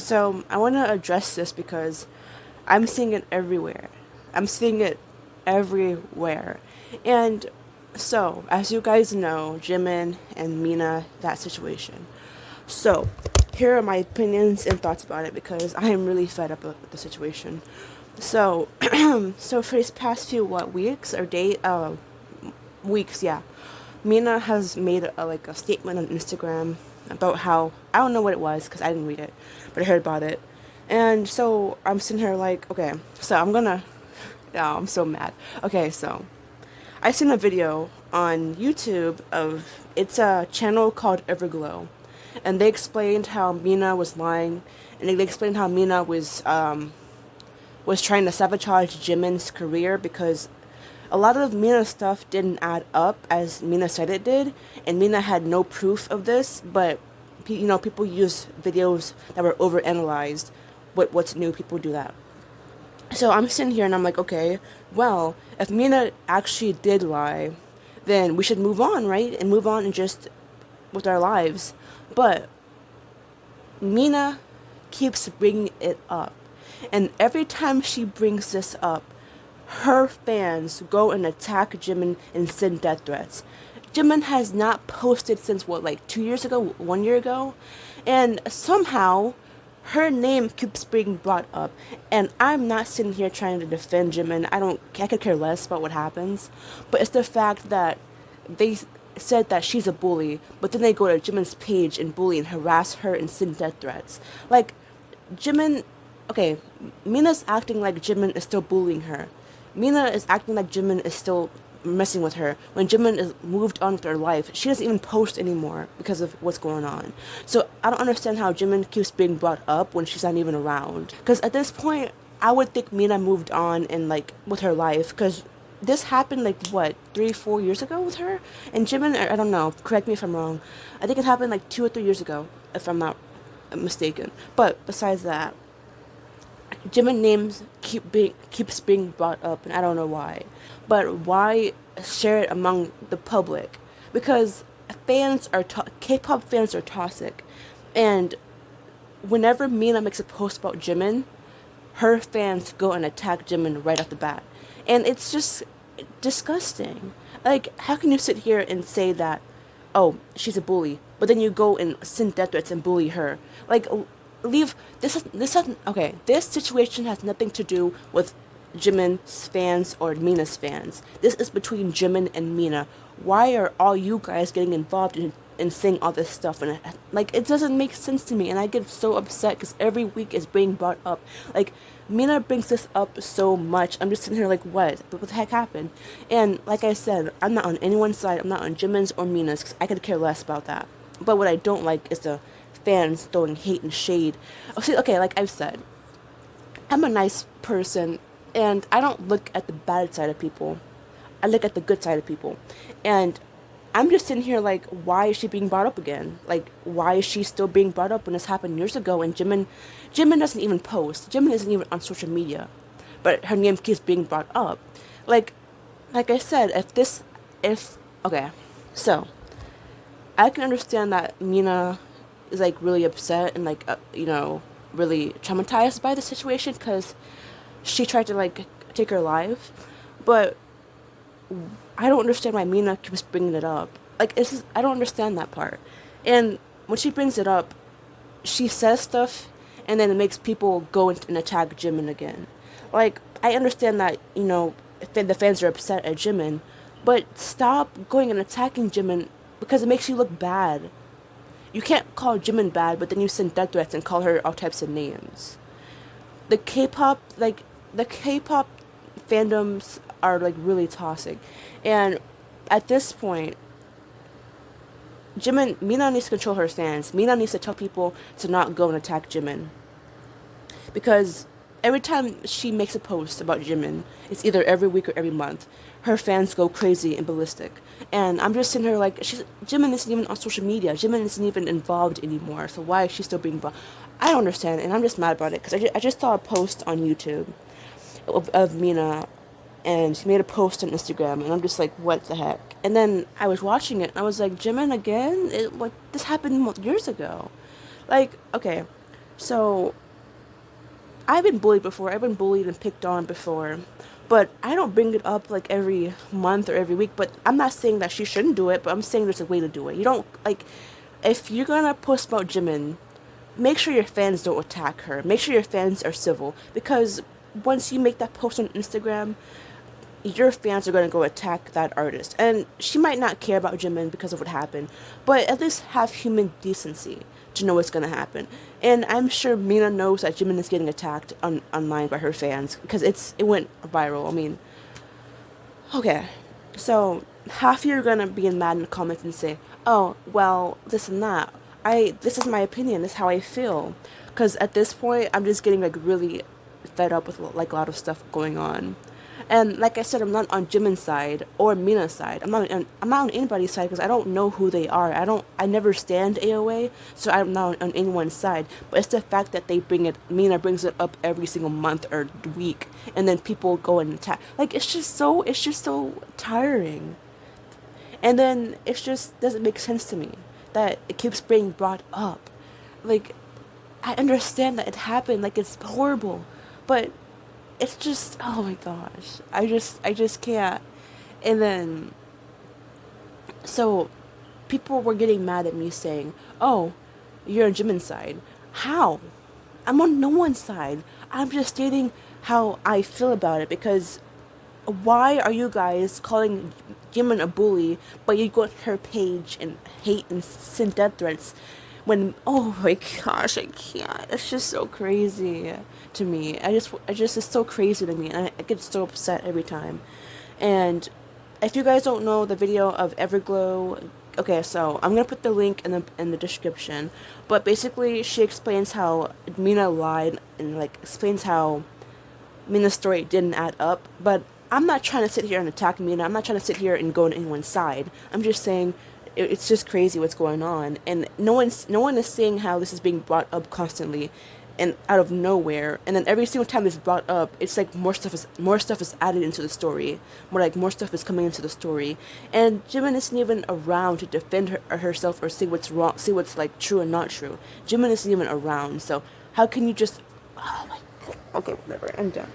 So I want to address this because I'm seeing it everywhere. I'm seeing it everywhere. And so, as you guys know, Jimin and Mina, that situation. So, here are my opinions and thoughts about it because I am really fed up with the situation. So, so for these past few weeks or weeks, yeah, Mina has made like a statement on Instagram about how I don't know what it was because I didn't read it, but I heard about it, and so I'm sitting here like, okay, so I'm gonna, yeah, I'm so mad. Okay, so I seen a video on YouTube of it's a channel called Everglow, and they explained how Mina was lying, and they explained how Mina was trying to sabotage Jimin's career because a lot of Mina's stuff didn't add up as Mina said it did, and Mina had no proof of this, but people use videos that were overanalyzed. What's new? People do that. So I'm sitting here and I'm like, okay, well, if Mina actually did lie, then we should move on, right? And move on and just with our lives. But Mina keeps bringing it up. And every time she brings this up, her fans go and attack Jimin and send death threats. Jimin has not posted since what, like 2 years ago, 1 year ago? And somehow her name keeps being brought up. And I'm not sitting here trying to defend Jimin. I could care less about what happens. But it's the fact that they said that she's a bully, but then they go to Jimin's page and bully and harass her and send death threats. Like, Jimin, okay, Mina's acting like Jimin is still bullying her. Mina is acting like Jimin is still messing with her when Jimin is moved on with her life. She doesn't even post anymore because of what's going on. So I don't understand how Jimin keeps being brought up when she's not even around. Because at this point, I would think Mina moved on and like with her life. Because this happened like what 3-4 years ago with her and Jimin. I don't know. Correct me if I'm wrong. I think it happened like 2 or 3 years ago, if I'm not mistaken. But besides that, Jimin names keeps being brought up, and I don't know why. But why share it among the public? Because K-pop fans are toxic, and whenever Mina makes a post about Jimin, her fans go and attack Jimin right off the bat, and it's just disgusting. Like, how can you sit here and say that, oh, she's a bully, but then you go and send death threats and bully her? Like, leave this has okay. This situation has nothing to do with Jimin's fans or Mina's fans. This is between Jimin and Mina. Why are all you guys getting involved in saying all this stuff? And like, it doesn't make sense to me, and I get so upset because every week is being brought up. Like, Mina brings this up so much. I'm just sitting here like, what the heck happened? And like I said, I'm not on anyone's side. I'm not on Jimin's or Mina's because I could care less about that. But what I don't like is the fans throwing hate and shade. Oh, see, okay, like I've said, I'm a nice person, and I don't look at the bad side of people. I look at the good side of people. And I'm just sitting here like, why is she being brought up again? Like, why is she still being brought up when this happened years ago? And Jimin doesn't even post. Jimin isn't even on social media, but her name keeps being brought up. Like, like I said, if okay, so I can understand that Mina is like really upset and like really traumatized by the situation because she tried to like take her life, but I don't understand why Mina keeps bringing it up. Like, I don't understand that part. And when she brings it up, she says stuff and then it makes people go and attack Jimin again. Like, I understand that the fans are upset at Jimin, but stop going and attacking Jimin because it makes you look bad. You can't call Jimin bad, but then you send death threats and call her all types of names. The K-pop fandoms are like really toxic, and at this point, Mina needs to control her fans. Mina needs to tell people to not go and attack Jimin, because every time she makes a post about Jimin, it's either every week or every month, her fans go crazy and ballistic. And I'm just sitting here like, Jimin isn't even on social media. Jimin isn't even involved anymore. So why is she still being involved? I don't understand, and I'm just mad about it because I just saw a post on YouTube of Mina, and she made a post on Instagram, and I'm just like, what the heck? And then I was watching it, and I was like, Jimin again? This happened years ago. Like, okay, So I've been bullied before. I've been bullied and picked on before. But I don't bring it up like every month or every week. But I'm not saying that she shouldn't do it, but I'm saying there's a way to do it. You don't, like, if you're gonna post about Jimin, make sure your fans don't attack her. Make sure your fans are civil. Because once you make that post on Instagram, your fans are going to go attack that artist. And she might not care about Jimin because of what happened, but at least have human decency to know what's going to happen. And I'm sure Mina knows that Jimin is getting attacked online by her fans because it went viral. I mean, okay. So half of you are going to be mad in the comments and say, "Oh, well, this and that. This is my opinion. This is how I feel." Because at this point, I'm just getting like really fed up with like a lot of stuff going on. And like I said, I'm not on Jimin's side or Mina's side. I'm not on anybody's side because I don't know who they are. I never stand AOA, so I'm not on anyone's side. But it's the fact that Mina brings it up every single month or week, and then people go and attack. Like it's just so tiring. And then it just doesn't make sense to me that it keeps being brought up. Like I understand that it happened, like it's horrible, but it's just, oh my gosh, I just can't. And then so people were getting mad at me saying, "Oh, you're on Jimin's side." How? I'm on no one's side. I'm just stating how I feel about it because why are you guys calling Jimin a bully, but you go to her page and hate and send death threats when, oh my gosh, I can't. It's just so crazy to me. I just it's so crazy to me, and I get so upset every time. And if you guys don't know the video of Everglow, okay, so I'm gonna put the link in the description. But basically, she explains how Mina lied and like explains how Mina's story didn't add up. But I'm not trying to sit here and attack Mina. I'm not trying to sit here and go on anyone's side. I'm just saying it's just crazy what's going on, and no one is saying how this is being brought up constantly and out of nowhere. And then every single time it's brought up, it's like more stuff is added into the story, more stuff is coming into the story, and Jimin isn't even around to defend herself or say what's wrong, say what's like true and not true. Jimin isn't even around, so how can you just? Oh my, okay, whatever, I'm done.